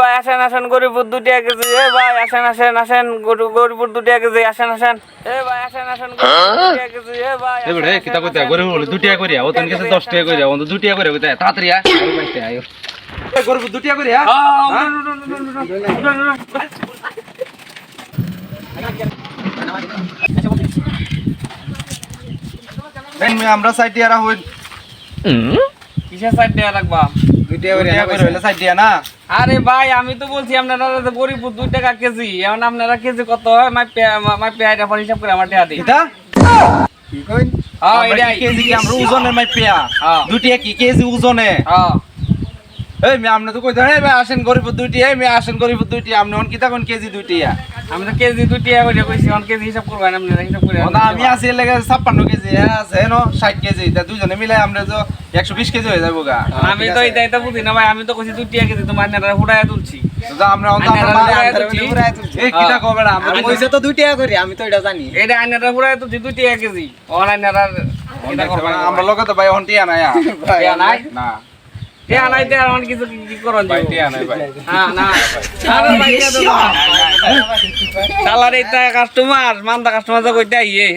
ভাই আসেন আসেন গরিপুর 2 টাকা কেজি। এ ভাই আসেন আসেন আসেন গরিপুর 2 টাকা কেজি আসেন আসেন। এ ভাই আসেন আসেন গরিপুর 2 টাকা কেজি। এ ভাই এ বড় কিতা কইতা গরিব বলে 2 টাকা করিয়া ওতন কাছে 10 টাকা করিয়া ওন 2 টাকা করিয়া কইতা তাড়াতাড়ি আয় বাইতে আয় এ গরিব 2 টাকা করিয়া আমরা সাইটিয়ারা হই কিসের সাইড দেয়া লাগবা? 2 টাকা করিয়া হইলে সাইটিয়া না। আরে ভাই আমি তো বলছি আপনারা গরিপুর 2 টাকা কেজি, এখন আপনারা কেজি কত হয় মাপে আইডা পর হিসাব করে আমার টাকা দিই। কিতা কি কইন হ্যাঁ আমরা এটাই কেজি কি আমরা ওজনের মাইপিয়া হ্যাঁ 2 টাকা কি কেজি ওজনে হ্যাঁ। এই মে আপনি তো কইতা এই ভাই আসেন গরিব 2 টাকা এই মে আসেন গরিব 2 টাকা আপনি কোন কিতা কোন কেজি 2 টাকা আমি তো কেজি 2 টাকা করে কইছি, এখন কেজি হিসাব করবেন আপনারা হিসাব করে। না আমি আছি লাগে 56 কেজি আছে নো 60 কেজি তা দুজনে মিলে আমরা তো 120 কেজি হয়ে যাবো গা। আমি তো এটাই তো বুঝি না ভাই, আমি তো কইছি 2 টাকা কেজি, তোমার নেতারা হুড়ায় তুলছি। তো আমরা অন্ত এই কিতা কবে না আমরা কইছে তো 2 টাকা করে, আমি তো এটা জানি। এটা আইনারা হুড়ায় তুলছি 2 টাকা কেজি, অনলাইনারা এটা করবেন আমরা লগে তো ভাই হন্টিয়া না টিয়া নাই না টিয়া নাই তে আর কিছু কি করন ভাই টিয়া নাই ভাই হ্যাঁ না আরে ভাই টিয়া তো না শালার এটা কাস্টমার মান্দা কাস্টমার যা কইতে আইয়ে